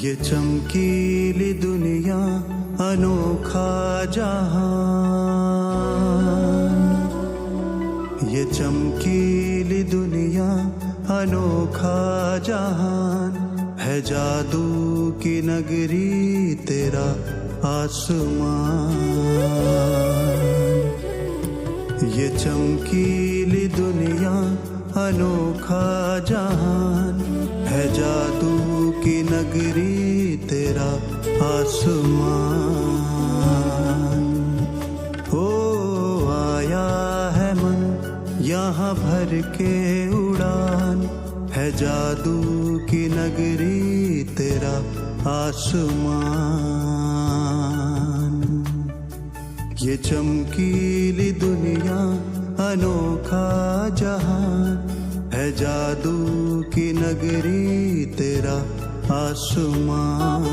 ये चमकीली दुनिया अनोखा जहान, ये चमकीली दुनिया अनोखा जहान है जादू की नगरी तेरा आसमान। ये चमकीली दुनिया अनोखा जहान है जादू की नगरी तेरा आसमान। ओ आया है मन यहाँ भर के उड़ान है जादू की नगरी तेरा आसमान। ये चमकीली दुनिया अनोखा जहान है जादू की नगरी तेरा आसमान।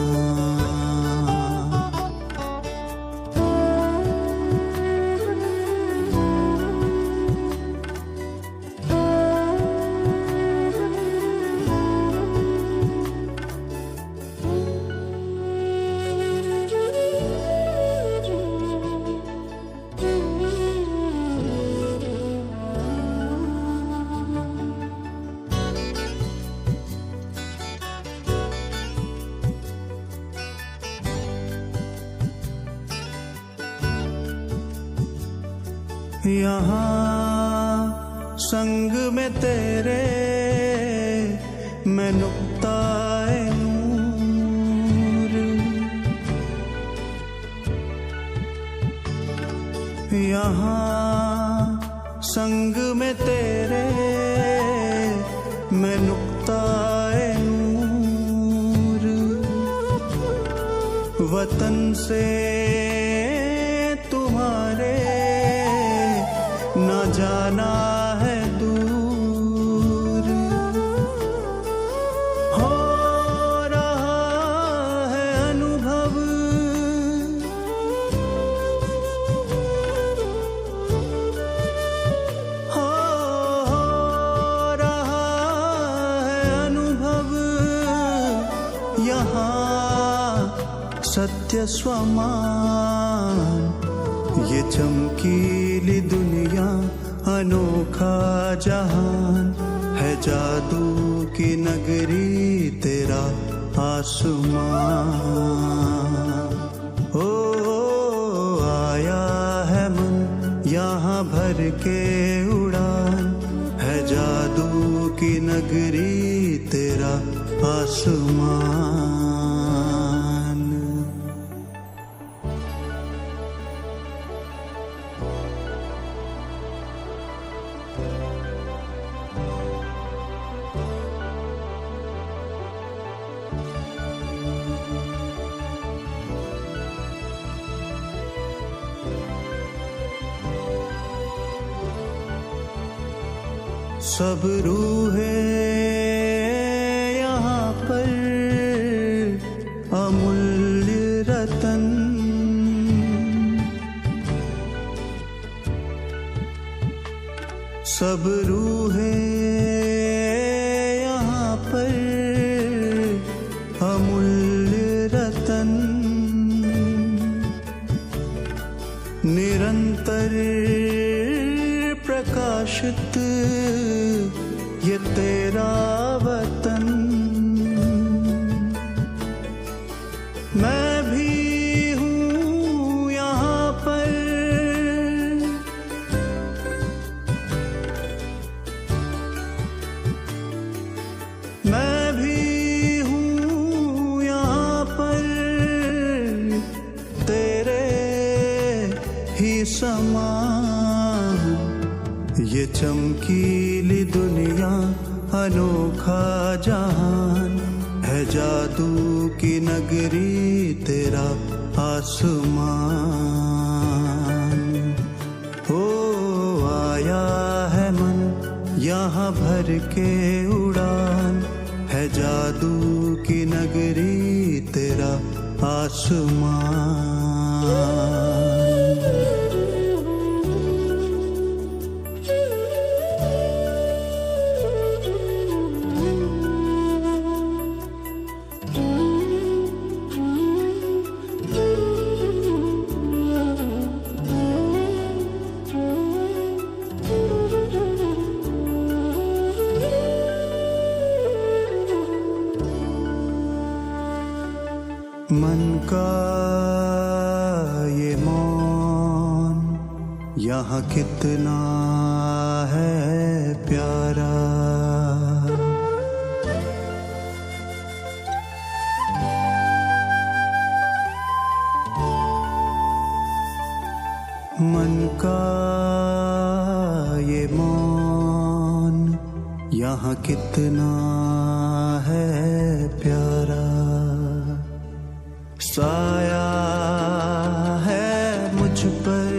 यहाँ संग में तेरे मैं नुक्ताए नूर, यहाँ संग में तेरे मैं नुक्ताए नूर। वतन से तुम्हारे न जाना है दूर, हो रहा है अनुभव हो रहा है अनुभव। यहाँ सत्य स्वमान ये चमकीली दुनिया अनोखा जहान है जादू की नगरी तेरा आसमान। ओ आया है मन यहाँ भर के उड़ान है जादू की नगरी तेरा आसमान। सब रूहें यहाँ पर अमूल्य रतन, सब रूहें यहाँ पर अमूल्य रतन। निरंतर प्रकाशित ये तेरा वतन। मैं भी हूँ यहाँ पर, मैं भी हूँ यहाँ पर तेरे ही समान। ये चमकीली दुनिया अनोखा जहान है जादू की नगरी तेरा आसमान। ओ आया है मन यहाँ भर के उड़ान है जादू की नगरी तेरा आसमान। मन का ये मौन यहाँ कितना है प्यारा। मन का ये मौन यहाँ कितना है प्यारा। साया है मुझ पर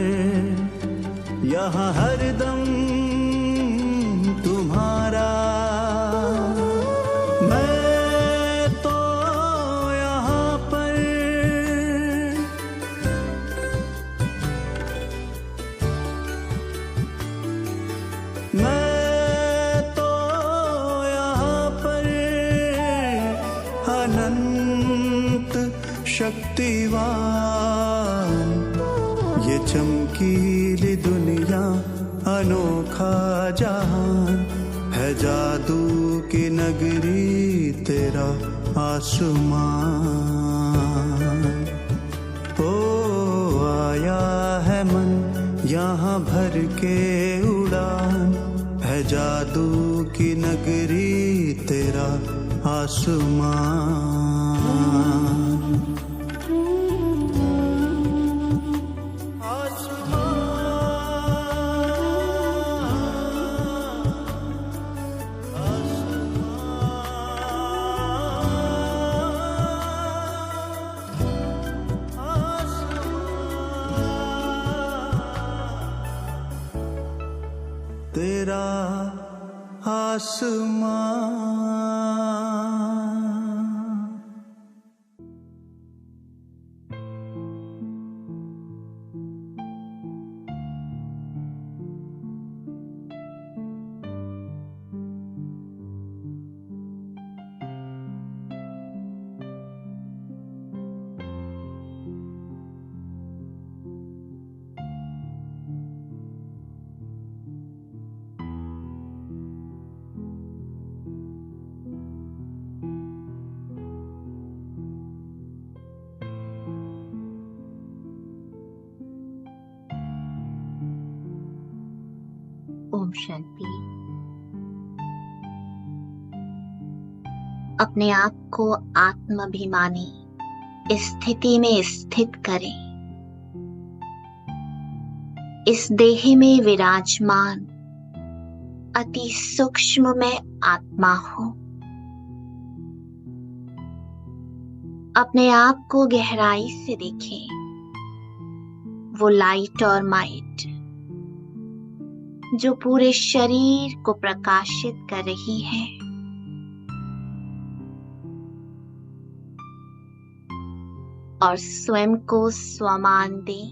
यहाँ हरदम तुम्हारा। मैं तो यहाँ पर अनंत शक्तिवान। ये चमकीली दुनिया अनोखा जहान है, जादू की नगरी तेरा आसमान। ओ आया है मन यहाँ भर के उड़ान, है जादू की नगरी तेरा आसमान। तेरा आसमान। ओम शांति। अपने आप को आत्माभिमानी स्थिति में स्थित करें। इस देह में विराजमान अति सूक्ष्म में आत्मा हो। अपने आप को गहराई से देखें। वो लाइट और माइट जो पूरे शरीर को प्रकाशित कर रही है। और स्वयं को स्वमान दे।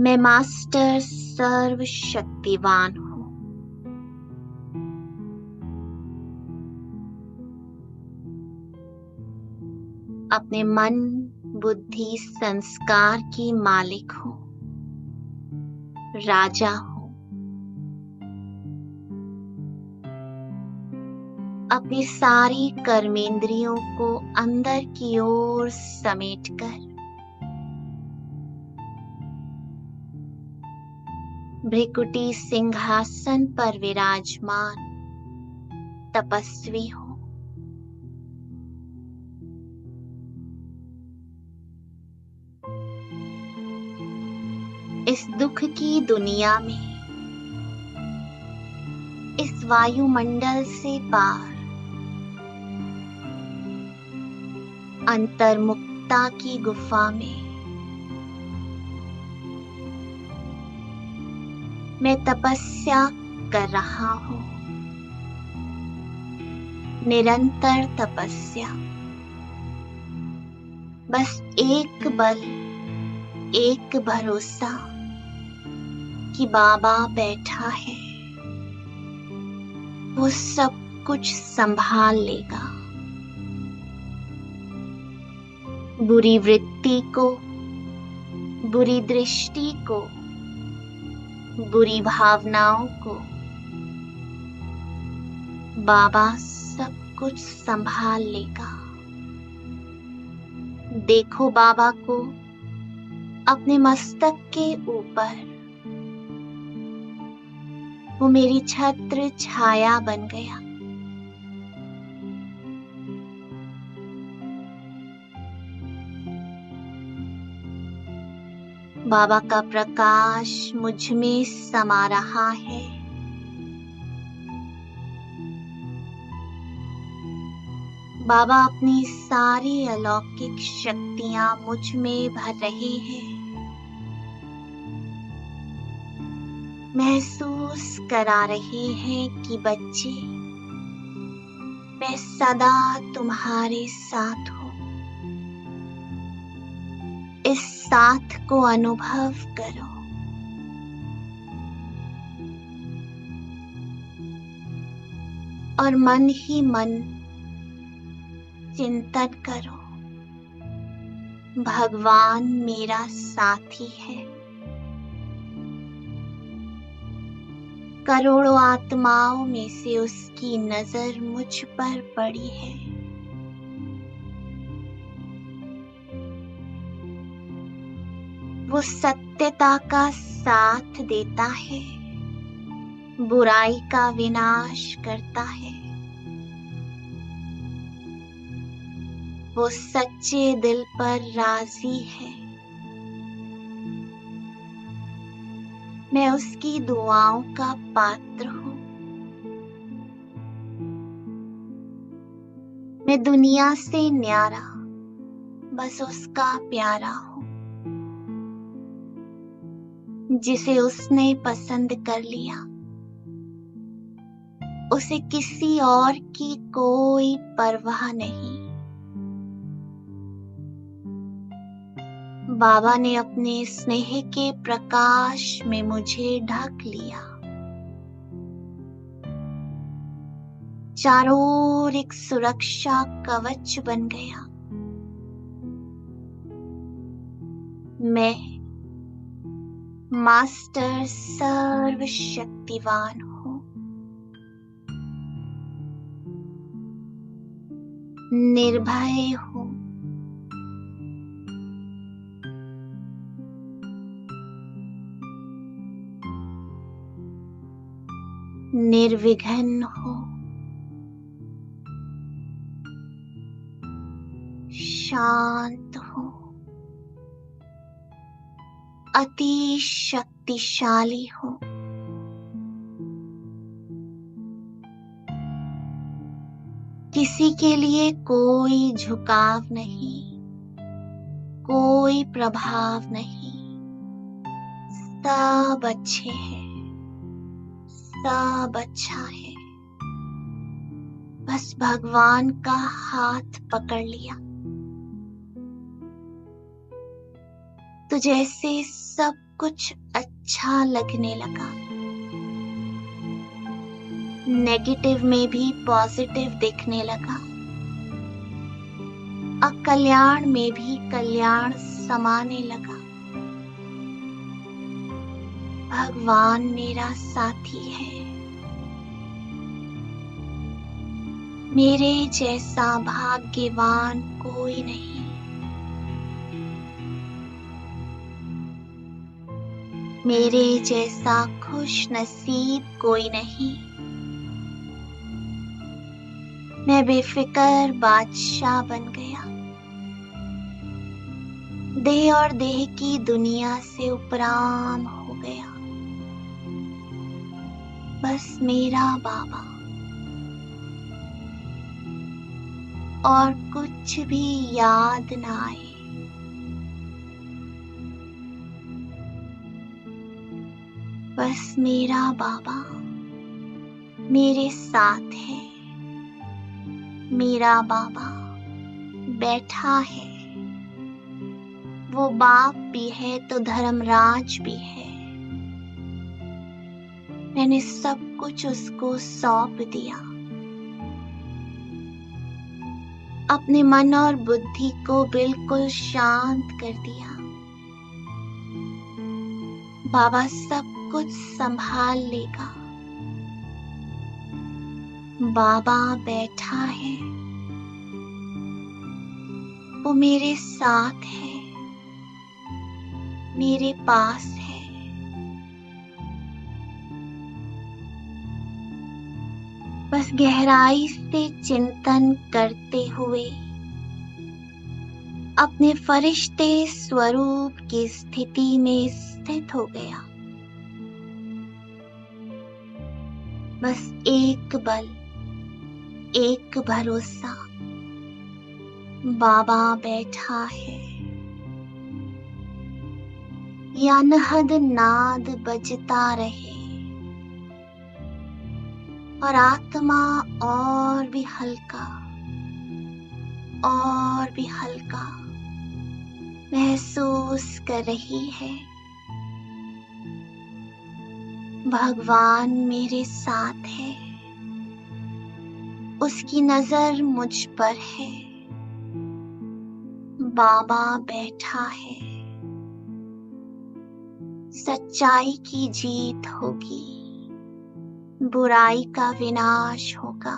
मैं मास्टर सर्वशक्तिवान हूँ। अपने मन, बुद्धि, संस्कार की मालिक हूँ, राजा हूँ। अपनी सारी कर्मेंद्रियों को अंदर की ओर समेटकर भृकुटी सिंहासन पर विराजमान तपस्वी हूँ। इस दुख की दुनिया में, इस वायुमंडल से पार, अंतर्मुक्ता की गुफा में मैं तपस्या कर रहा हूँ। निरंतर तपस्या। बस एक बल, एक भरोसा कि बाबा बैठा है, वो सब कुछ संभाल लेगा। बुरी वृत्ति को, बुरी दृष्टि को, बुरी भावनाओं को बाबा सब कुछ संभाल लेगा। देखो बाबा को अपने मस्तक के ऊपर। वो मेरी छत्र छाया बन गया। बाबा का प्रकाश मुझ में समा रहा है। बाबा अपनी सारी अलौकिक शक्तियां मुझ में भर रहे हैं। महसूस करा रहे हैं कि बच्चे, मैं सदा तुम्हारे साथ हूँ। इस साथ को अनुभव करो। और मन ही मन चिंतन करो, भगवान मेरा साथी है। करोड़ों आत्माओं में से उसकी नजर मुझ पर पड़ी है। वो सत्यता का साथ देता है, बुराई का विनाश करता है। वो सच्चे दिल पर राजी है। मैं उसकी दुआओं का पात्र हूँ। मैं दुनिया से न्यारा, बस उसका प्यारा हूँ, जिसे उसने पसंद कर लिया। उसे किसी और की कोई परवाह नहीं। बाबा ने अपने स्नेह के प्रकाश में मुझे ढक लिया। चारों ओर एक सुरक्षा कवच बन गया। मैं मास्टर सर्वशक्तिवान हूँ। निर्भय हूँ। निर्विघ्न हूँ। शांत हूँ। अति शक्तिशाली हूँ। किसी के लिए कोई झुकाव नहीं, कोई प्रभाव नहीं। सब अच्छे हैं, सब अच्छा है। बस भगवान का हाथ पकड़ लिया तो जैसे सब कुछ अच्छा लगने लगा। नेगेटिव में भी पॉजिटिव दिखने लगा। अकल्याण में भी कल्याण समाने लगा। भगवान मेरा साथी है। मेरे जैसा भाग्यवान कोई नहीं। मेरे जैसा खुश नसीब कोई नहीं। मैं बेफिक्र बादशाह बन गया। देह और देह की दुनिया से उपराम हो गया। बस मेरा बाबा और कुछ भी याद ना आए। बस मेरा बाबा मेरे साथ है। मेरा बाबा बैठा है। वो बाप भी है तो धर्मराज भी है। मैंने सब कुछ उसको सौंप दिया। अपने मन और बुद्धि को बिल्कुल शांत कर दिया। बाबा सब कुछ संभाल लेगा। बाबा बैठा है। वो मेरे साथ है, मेरे पास है। बस गहराई से चिंतन करते हुए अपने फरिश्ते स्वरूप की स्थिति में स्थित हो गया। बस एक बल, एक भरोसा, बाबा बैठा है। ये अनहद नाद बजता रहे और आत्मा और भी हल्का और भी हल्का महसूस कर रही है। भगवान मेरे साथ है, उसकी नजर मुझ पर है। बाबा बैठा है, सच्चाई की जीत होगी, बुराई का विनाश होगा।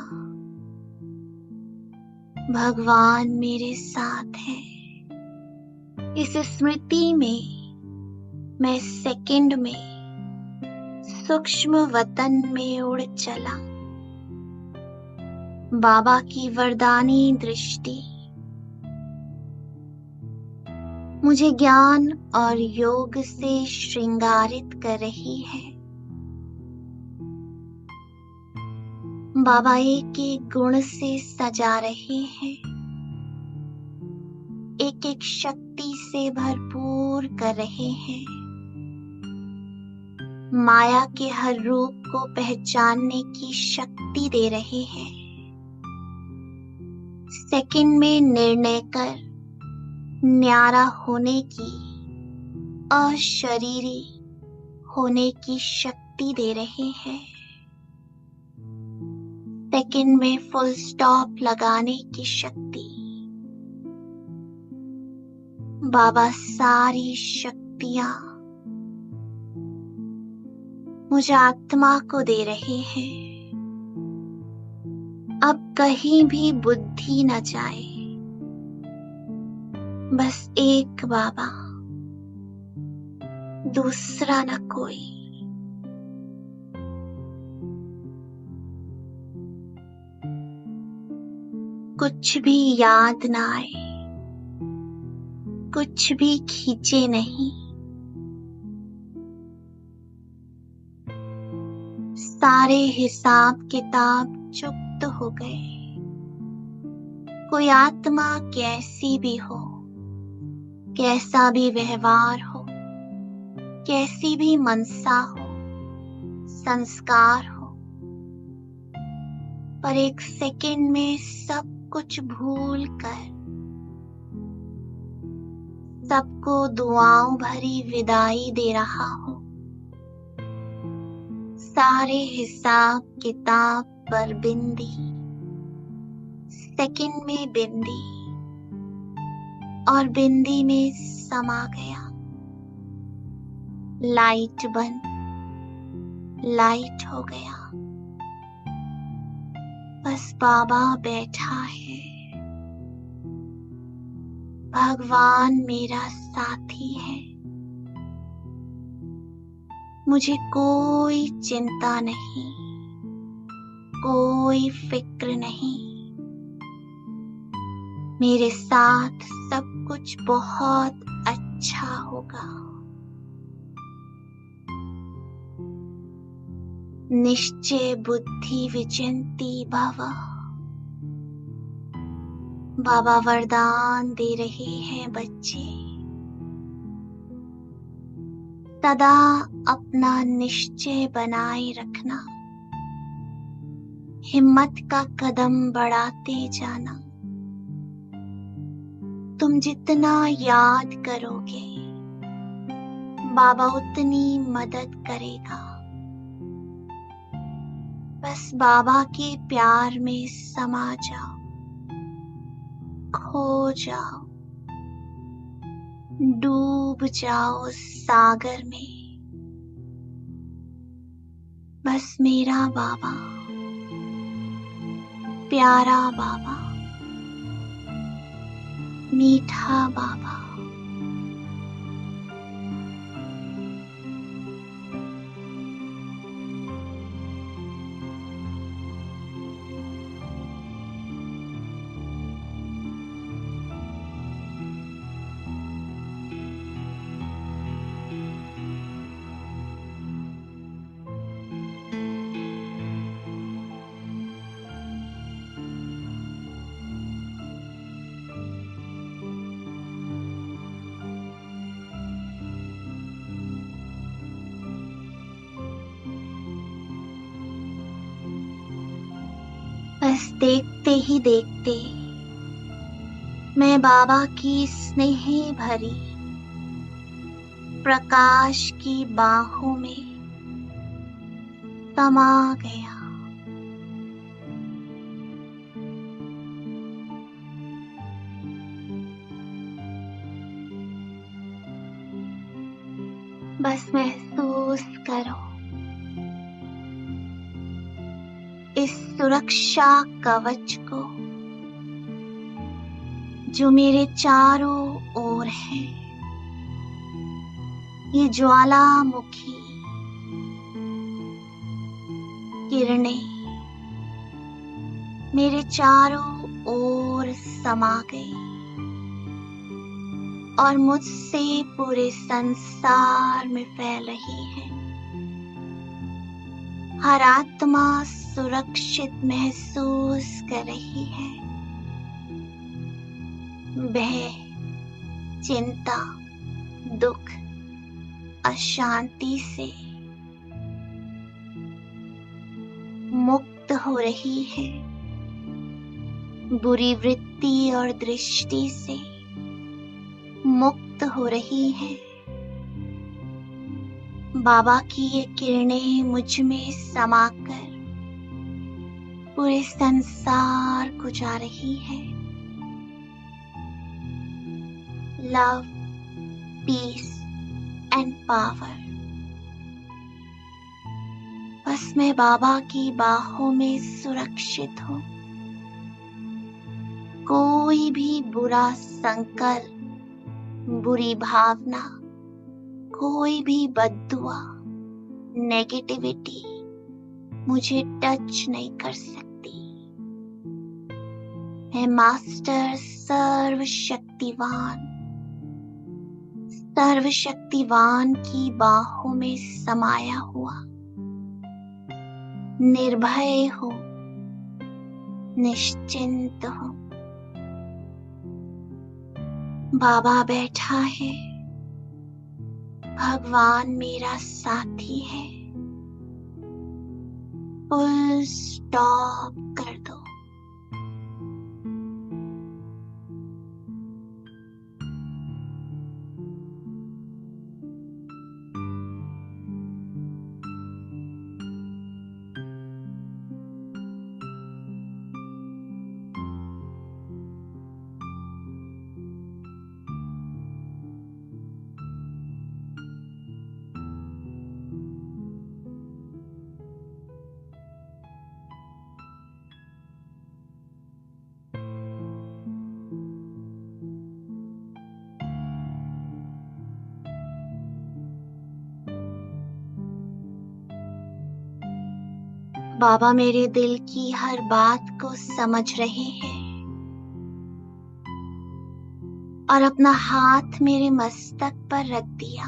भगवान मेरे साथ है। इस स्मृति में मैं सेकंड में सूक्ष्म वतन में उड़ चला। बाबा की वरदानी दृष्टि मुझे ज्ञान और योग से श्रृंगारित कर रही है। बाबा एक एक गुण से सजा रहे हैं, एक एक शक्ति से भरपूर कर रहे हैं। माया के हर रूप को पहचानने की शक्ति दे रहे हैं। सेकंड में निर्णय कर न्यारा होने की, अशरीरी होने की शक्ति दे रहे हैं। सेकंड में फुल स्टॉप लगाने की शक्ति। बाबा सारी शक्तियां मुझे आत्मा को दे रहे हैं। अब कहीं भी बुद्धि न जाए, बस एक बाबा, दूसरा न कोई। कुछ भी याद न आए, कुछ भी खींचे नहीं। सारे हिसाब किताब चुप्त हो गए। कोई आत्मा कैसी भी हो, कैसा भी व्यवहार हो, कैसी भी मनसा हो, संस्कार हो, पर एक सेकंड में सब कुछ भूल कर सबको दुआओं भरी विदाई दे रहा हूं। सारे हिसाब किताब पर बिंदी, सेकंड में बिंदी, और बिंदी में समा गया। लाइट बंद, लाइट हो गया। बस बाबा बैठा है। भगवान मेरा साथी है। मुझे कोई चिंता नहीं, कोई फिक्र नहीं। मेरे साथ सब कुछ बहुत अच्छा होगा। निश्चय बुद्धि विचिंति भव। बाबा वरदान दे रहे हैं बच्चे, सदा अपना निश्चय बनाए रखना। हिम्मत का कदम बढ़ाते जाना। तुम जितना याद करोगे, बाबा उतनी मदद करेगा। बस बाबा के प्यार में समा जाओ, खो जाओ, डूब जाओ सागर में। बस मेरा बाबा, प्यारा बाबा, मीठा बाबा। बस देखते ही देखते मैं बाबा की स्नेह भरी प्रकाश की बाहों में समा गया। बस महसूस करो इस सुरक्षा कवच को जो मेरे चारों ओर है। ये ज्वालामुखी किरणें मेरे चारों ओर समा गई और मुझसे पूरे संसार में फैल रही है। हर आत्मा सुरक्षित महसूस कर रही है। भय, चिंता, दुख, अशांति से मुक्त हो रही है। बुरी वृत्ति और दृष्टि से मुक्त हो रही है। बाबा की ये किरणें मुझ में समाकर पूरे संसार को जा रही है। Love, peace and power. बस मैं बाबा की बाहों में सुरक्षित हूँ। कोई भी बुरा संकल्प, बुरी भावना, कोई भी बद्दुआ, नेगेटिविटी मुझे टच नहीं कर सकती। मैं मास्टर सर्वशक्तिवान की बाहों में समाया हुआ निर्भय हूँ, निश्चिंत हूँ। बाबा बैठा है, भगवान मेरा साथी है। फुल स्टॉप कर दो। बाबा मेरे दिल की हर बात को समझ रहे हैं और अपना हाथ मेरे मस्तक पर रख दिया।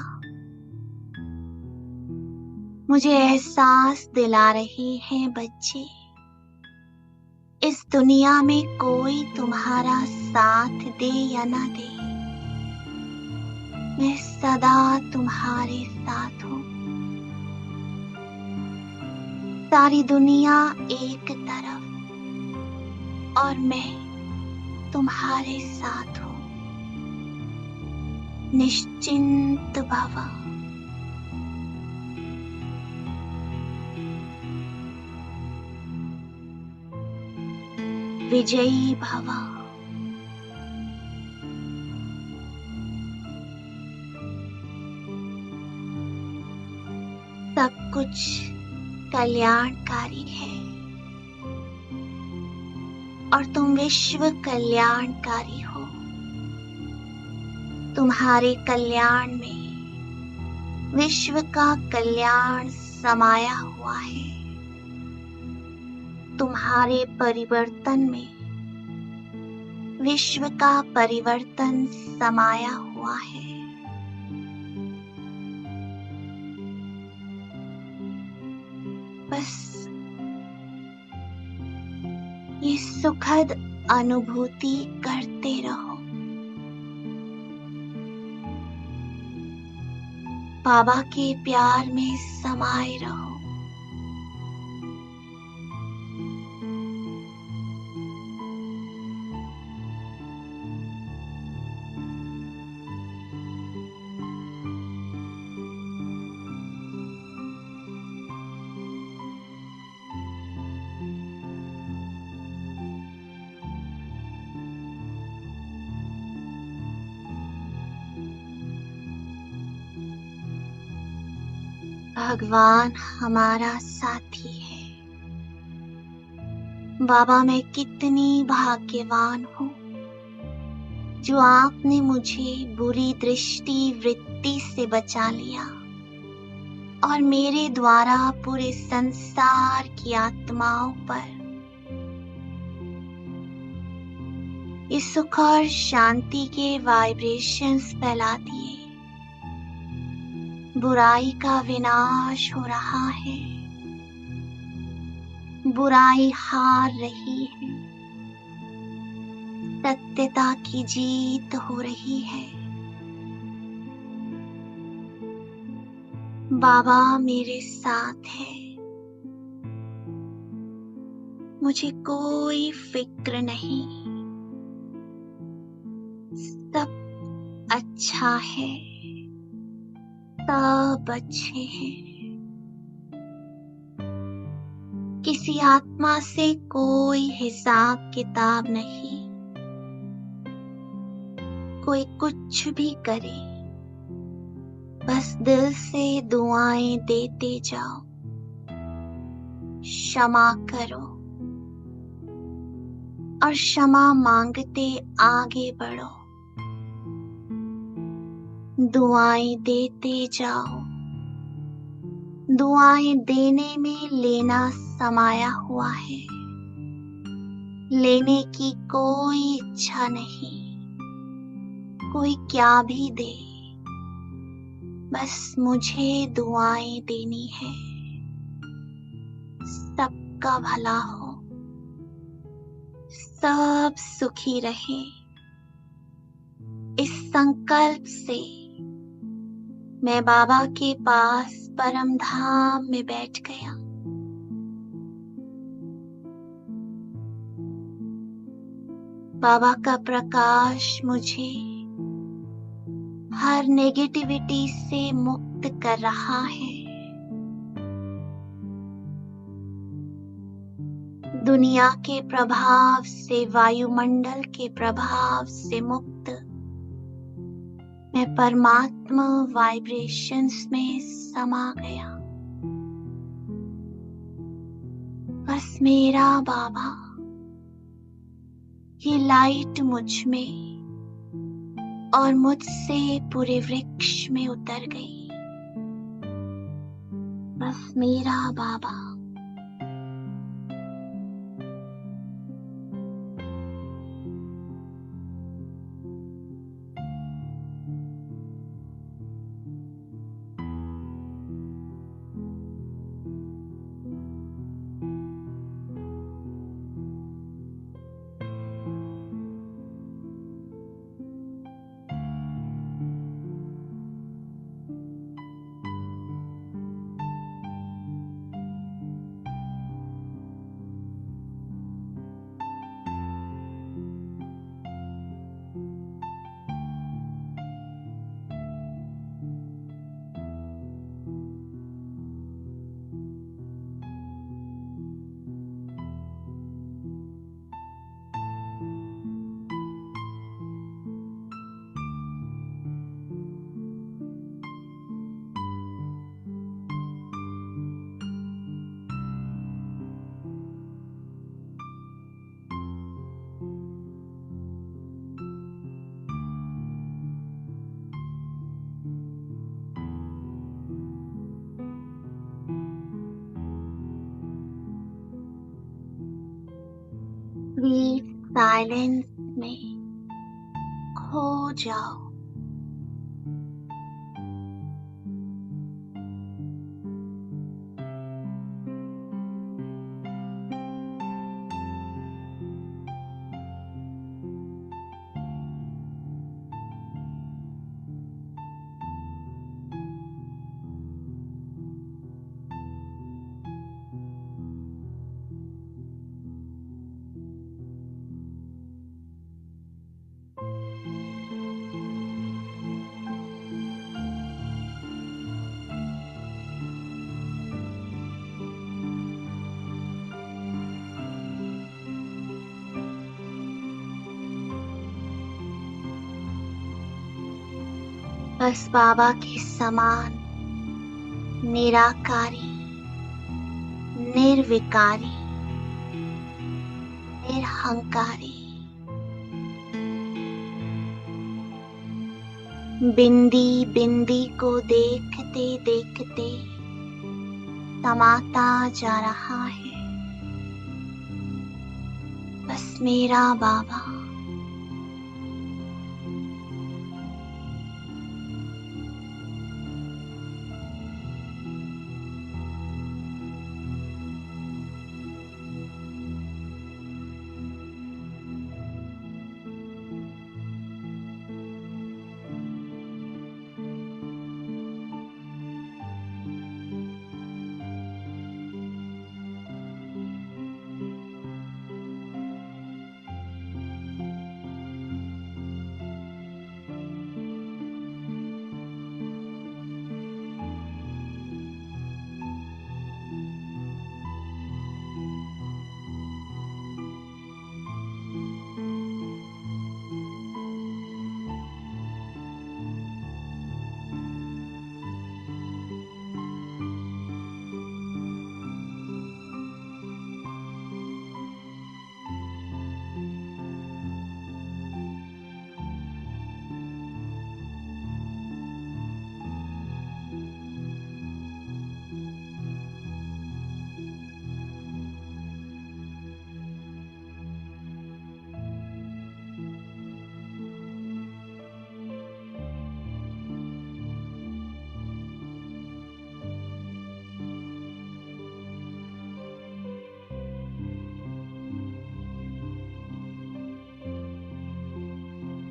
मुझे एहसास दिला रहे हैं बच्चे, इस दुनिया में कोई तुम्हारा साथ दे या ना दे, मैं सदा तुम्हारे साथ हूँ। सारी दुनिया एक तरफ और मैं तुम्हारे साथ हूँ। निश्चिंत भव। विजयी भव। सब कुछ कल्याणकारी है और तुम विश्व कल्याणकारी हो। तुम्हारे कल्याण में विश्व का कल्याण समाया हुआ है। तुम्हारे परिवर्तन में विश्व का परिवर्तन समाया हुआ है। बस ये सुखद अनुभूति करते रहो। बाबा के प्यार में समाये रहो। भगवान हमारा साथी है। बाबा, मैं कितनी भाग्यवान हूँ जो आपने मुझे बुरी दृष्टि वृत्ति से बचा लिया और मेरे द्वारा पूरे संसार की आत्माओं पर इस सुख और शांति के वाइब्रेशंस फैला दिए। बुराई का विनाश हो रहा है। बुराई हार रही है। सत्यता की जीत हो रही है। बाबा मेरे साथ है। मुझे कोई फिक्र नहीं। सब अच्छा है। सब अच्छे हैं। किसी आत्मा से कोई हिसाब किताब नहीं। कोई कुछ भी करे, बस दिल से दुआएं देते जाओ। क्षमा करो और क्षमा मांगते आगे बढ़ो। दुआएं देते जाओ। दुआएं देने में लेना समाया हुआ है। लेने की कोई इच्छा नहीं। कोई क्या भी दे, बस मुझे दुआएं देनी है। सबका भला हो। सब सुखी रहे। इस संकल्प से मैं बाबा के पास परम धाम में बैठ गया। बाबा का प्रकाश मुझे हर नेगेटिविटी से मुक्त कर रहा है। दुनिया के प्रभाव से, वायुमंडल के प्रभाव से मुक्त मैं परमात्मा वाइब्रेशंस में समा गया। बस मेरा बाबा, ये लाइट मुझ में और मुझसे पूरे वृक्ष में उतर गई। बस मेरा बाबा। स्वीट साइलेंस में खो जाओ। बस बाबा के समान निराकारी, निर्विकारी, निरहंकारी, बिंदी बिंदी को देखते देखते समाता जा रहा है। बस मेरा बाबा।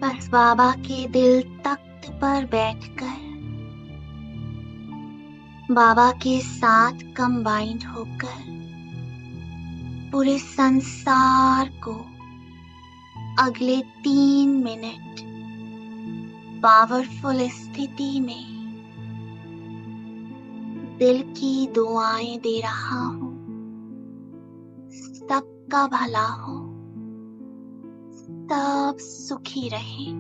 बस बाबा के दिल तख्त पर बैठकर बाबा के साथ कंबाइंड होकर पूरे संसार को अगले 3 मिनट पावरफुल स्थिति में दिल की दुआएं दे रहा हूँ। सबका भला हो, सब सुखी रहें।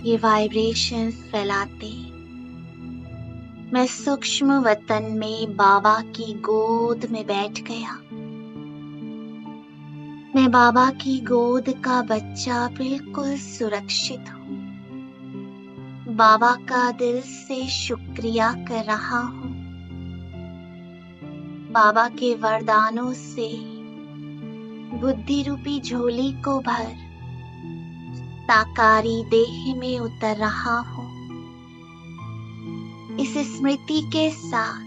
ये वाइब्रेशंस फैलाते मैं सूक्ष्म वतन में बाबा की गोद में बैठ गया। मैं बाबा की गोद का बच्चा बिल्कुल सुरक्षित हूँ। बाबा का दिल से शुक्रिया कर रहा हूँ। बाबा के वरदानों से बुद्धि रूपी झोली को भर साकारी देह में उतर रहा हूँ। इस स्मृति के साथ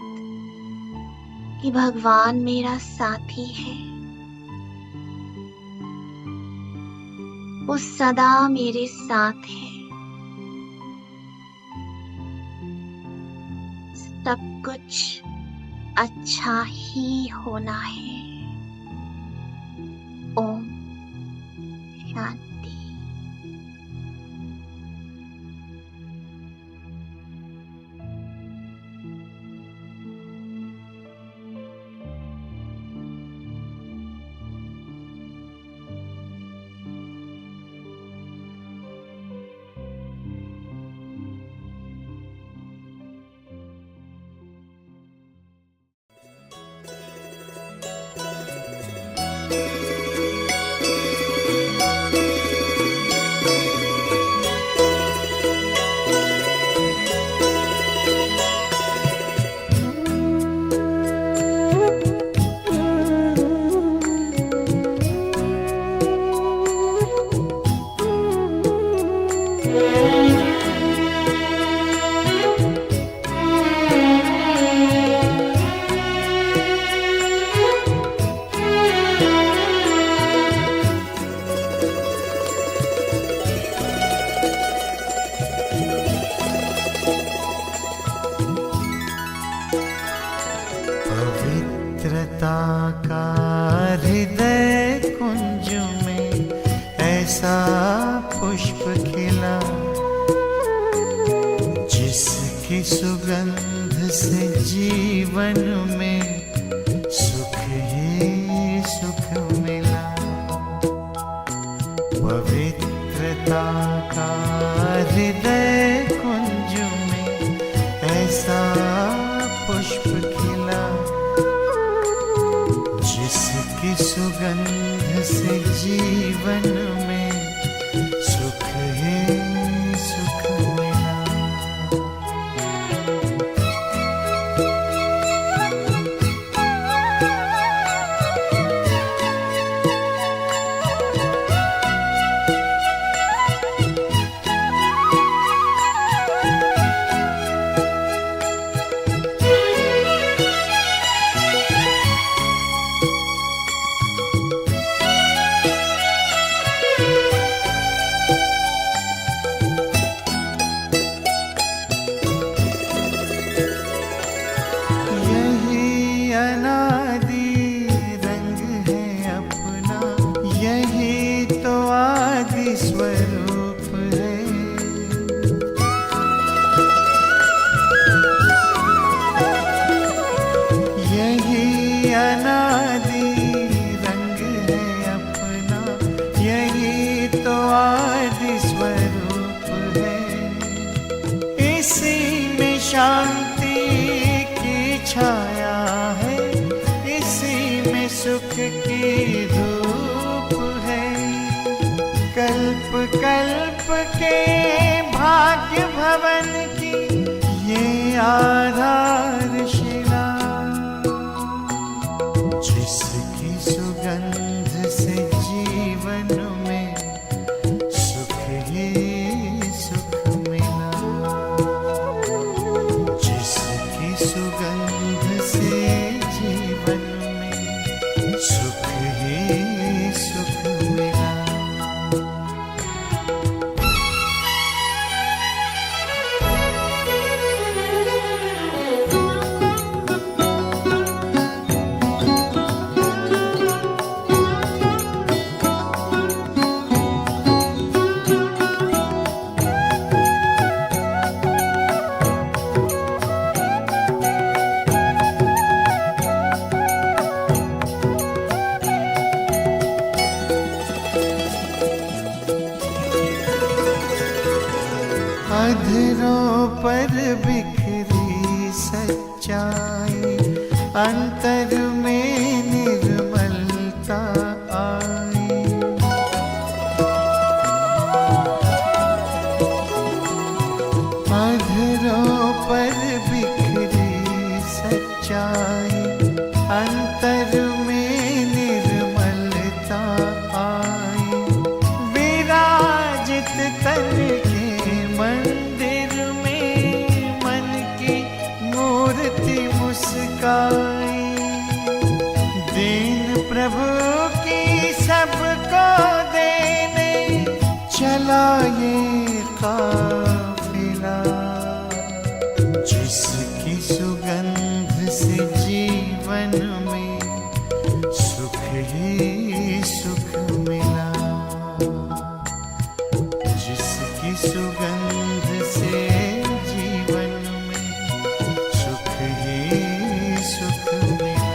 कि भगवान मेरा साथी है, वो सदा मेरे साथ है। सब कुछ अच्छा ही होना है। ओम शांति। पवित्रता का हृदय कुंज में ऐसा पुष्प खिला, जिसकी सुगंध से जीवन में सुख ही सुख मिला। पवित्रता का हृदय कुंज में ऐसा पुष्प खिला, जिसकी सुगंध से जीवन में सुख ही सुख मिला। शांति की छाया है, इसी में सुख की धूप है। कल्प कल्प के भाग्य भवन की ये आधारशिला, जिसकी सुगंध से जीवन में सुख ही सुख मिला। जिसकी सुगंध से जीवन में सुख ही सुख मिला। अंतर में निर्मलता आई। अधरों पर बिखरी सच्चाई, अंतर में निर्मलता आई। विराजित तन के मंदिर में मन की मूर्ति मुस्काई। दीन प्रभु की सबको देने चला ये काफिला, जिसकी सुगंध से जीवन में सुख ही सुख मिला। जिसकी सुगंध से जीवन में सुख ही सुख मिला।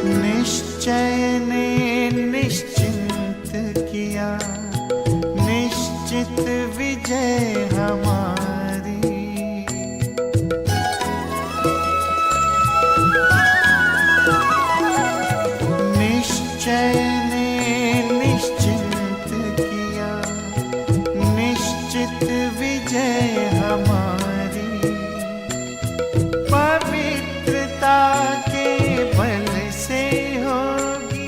निश्चय ने निश्चिंत किया, निश्चित विजय हमारी। निश्चय ने निश्चिंत किया, निश्चित विजय हमारी। पवित्रता के बल से होगी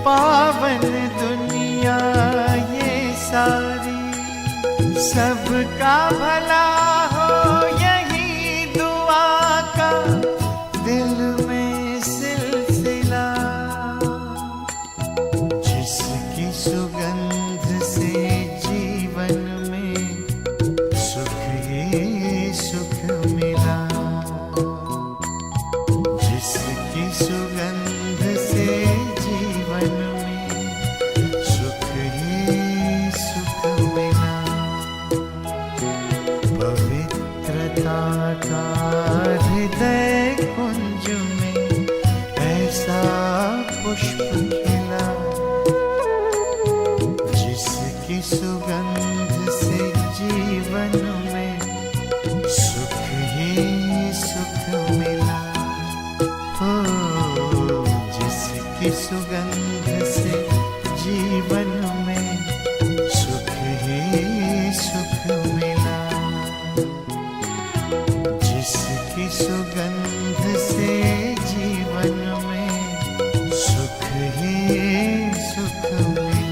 पावन दुनिया ये सारी। सबका भला हो यही दुआ का दिल में सिलसिला। जिसकी सुगंध से जीवन में सुख ही सुख मिला। जिसकी सुगंध से जीवन में सुख ही सुख मिला। पवित्रता का हृदय कुंज में ऐसा पुष्प खिला। जिसकी सुगंध से जीवन में सुख ही सुख मिला। हो जिसकी सुगंध से जीवन में सुख ही सुख मिला। जिसकी सुगंध से जीवन में सुख ही सुख मिला।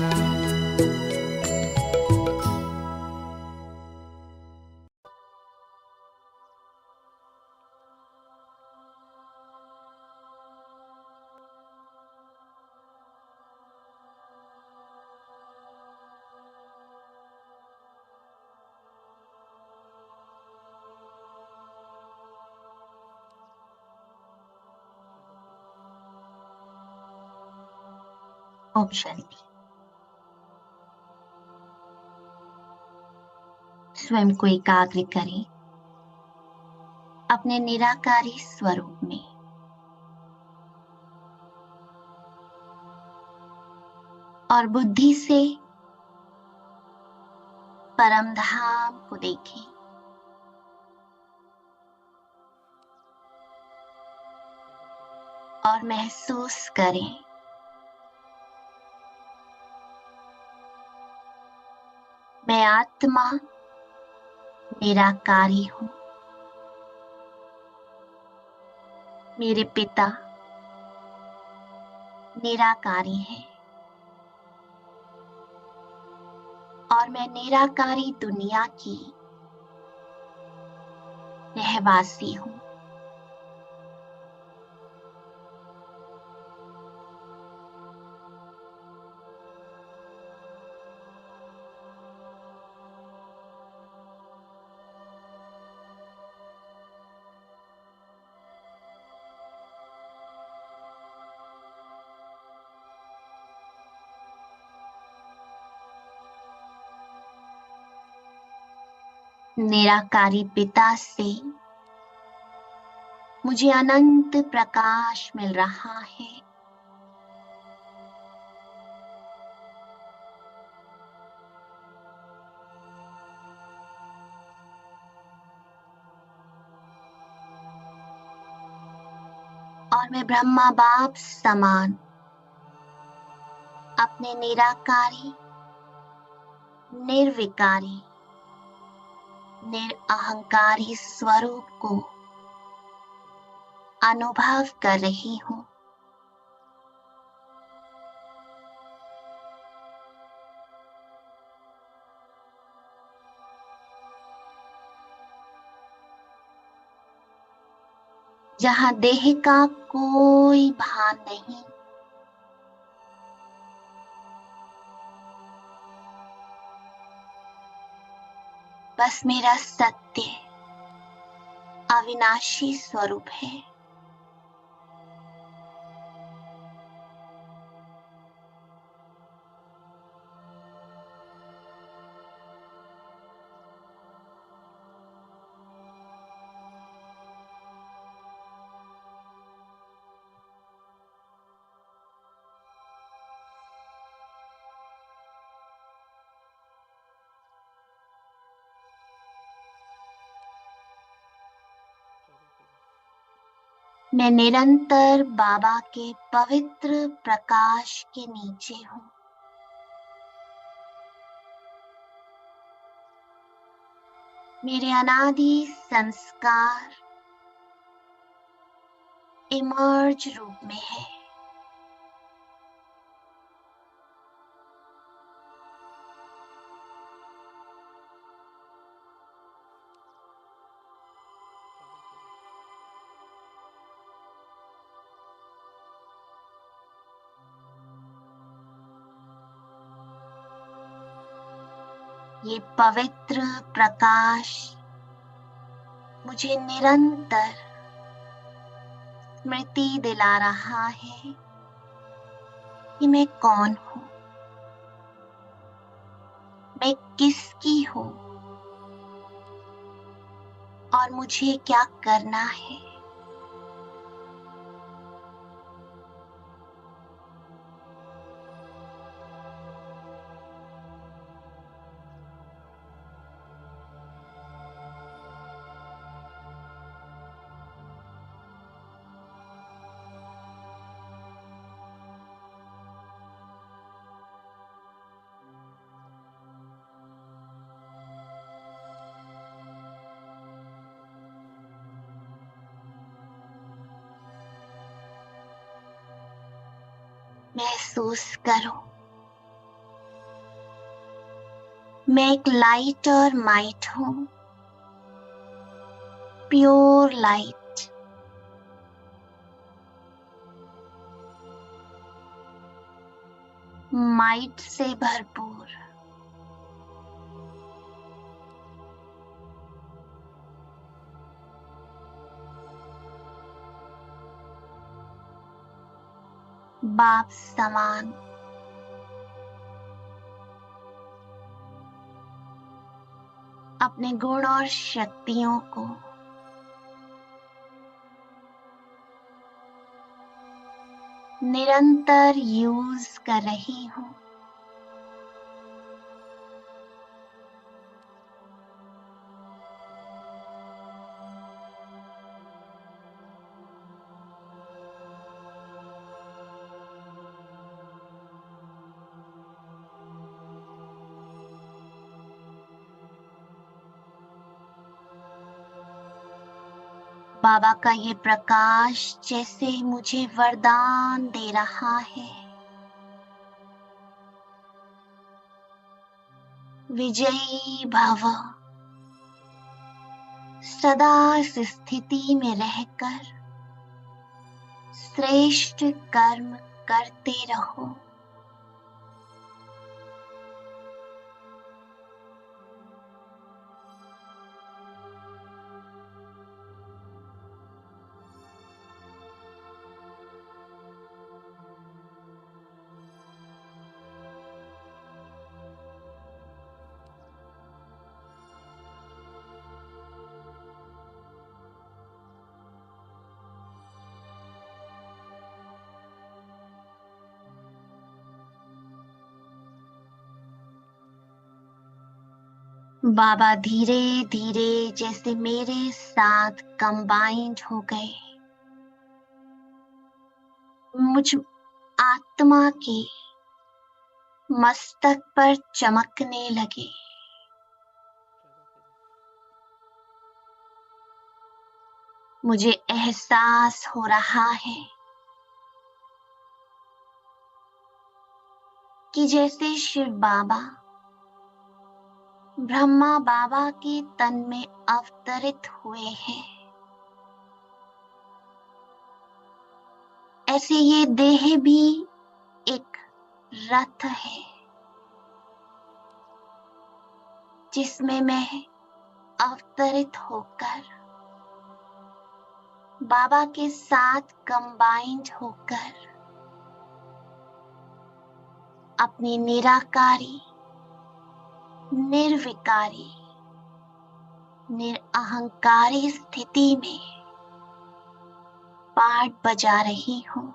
ओम शांति। स्वयं को एकाग्र करें अपने निराकारी स्वरूप में। और बुद्धि से परम धाम को देखें। और महसूस करें मैं आत्मा निराकारी हूं। मेरे पिता निराकारी हैं और मैं निराकारी दुनिया की रहवासी हूं। निराकारी पिता से मुझे अनंत प्रकाश मिल रहा है। और मैं ब्रह्मा बाप समान अपने निराकारी, निर्विकारी, निरअहंकारी स्वरूप को अनुभव कर रही हूँ। जहाँ देह का कोई भान नहीं, बस मेरा सत्य अविनाशी स्वरूप है। मैं निरंतर बाबा के पवित्र प्रकाश के नीचे हूँ। मेरे अनादि संस्कार इमर्ज रूप में है। ये पवित्र प्रकाश मुझे निरंतर स्मृति दिला रहा है कि मैं कौन हूँ, मैं किसकी हूँ और मुझे क्या करना है। महसूस करो, मैं एक लाइट और माइट हूँ, प्योर लाइट। माइट से भरपूर। बाप समान अपने गुण और शक्तियों को निरंतर यूज कर रही हूँ। बाबा का ये प्रकाश जैसे मुझे वरदान दे रहा है, विजयी भव, सदा इस स्थिति में रहकर श्रेष्ठ कर्म करते रहो। बाबा धीरे धीरे जैसे मेरे साथ कंबाइंड हो गए, मुझ आत्मा के मस्तक पर चमकने लगे। मुझे एहसास हो रहा है कि जैसे शिव बाबा ब्रह्मा बाबा के तन में अवतरित हुए हैं, ऐसे ये देह भी एक रथ है जिसमें मैं अवतरित होकर बाबा के साथ कंबाइंड होकर अपनी निराकारी, निर्विकारी, निरअहंकारी स्थिति में पाठ बजा रही हूँ।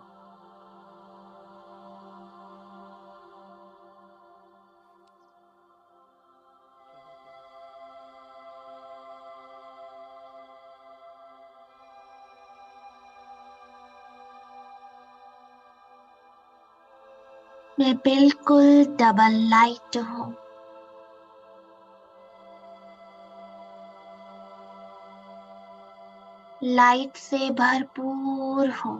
मैं बिल्कुल डबल लाइट हूँ। लाइट से भरपूर हूँ।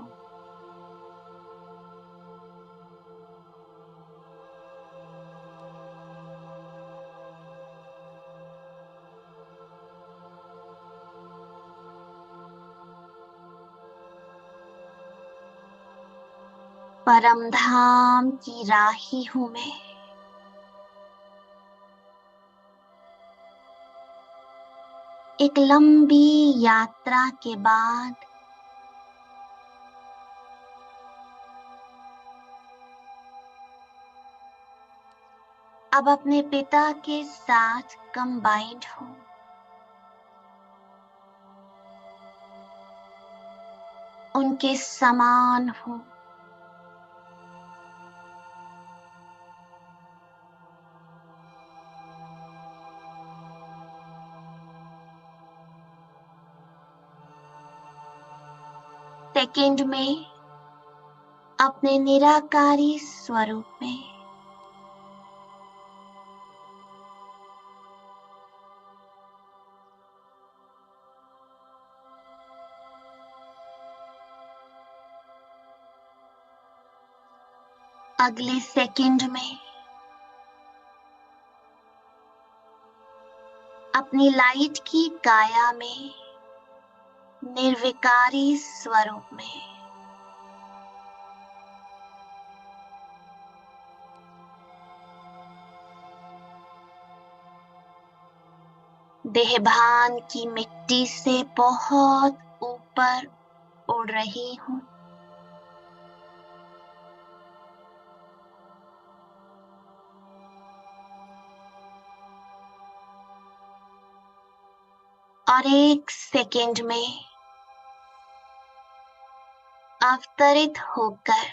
परम धाम की राही हूँ मैं। एक लंबी यात्रा के बाद अब अपने पिता के साथ कंबाइंड हूँ। उनके समान हूँ। सेकंड में अपने निराकारी स्वरूप में अगले सेकंड में अपनी लाइट की काया में निर्विकारी स्वरूप में देहभान की मिट्टी से बहुत ऊपर उड़ रही हूँ। और एक सेकंड में अवतरित होकर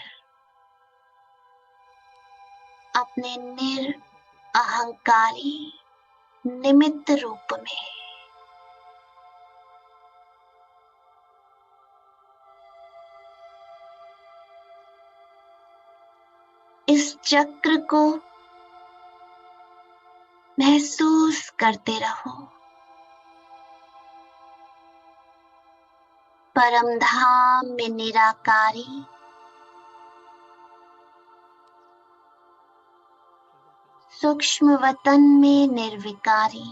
अपने निरअहंकारी निमित्त रूप में इस चक्र को महसूस करते रहो। परम धाम में निराकारी, सूक्ष्म वतन में निर्विकारी,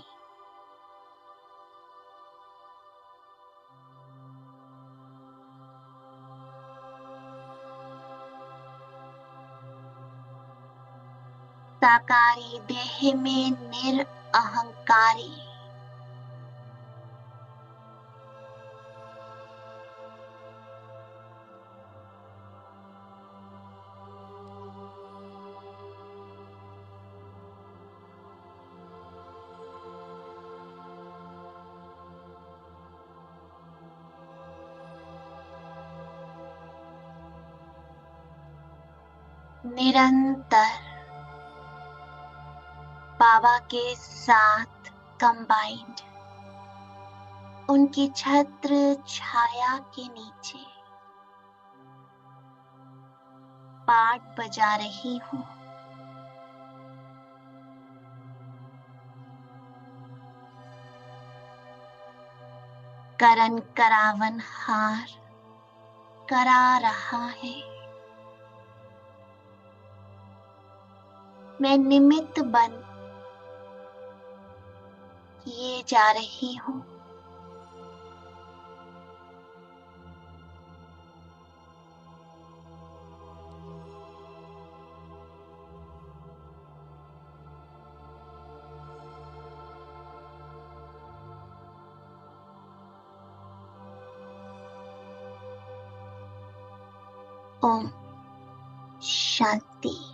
साकारी देह में निरअहंकारी, निरंतर बाबा के साथ कंबाइंड उनकी छत्र छाया के नीचे पाठ बजा रही हूँ। करन करावन हार करा रहा है। मैं निमित्त बन किए जा रही हूँ। ओम शांति।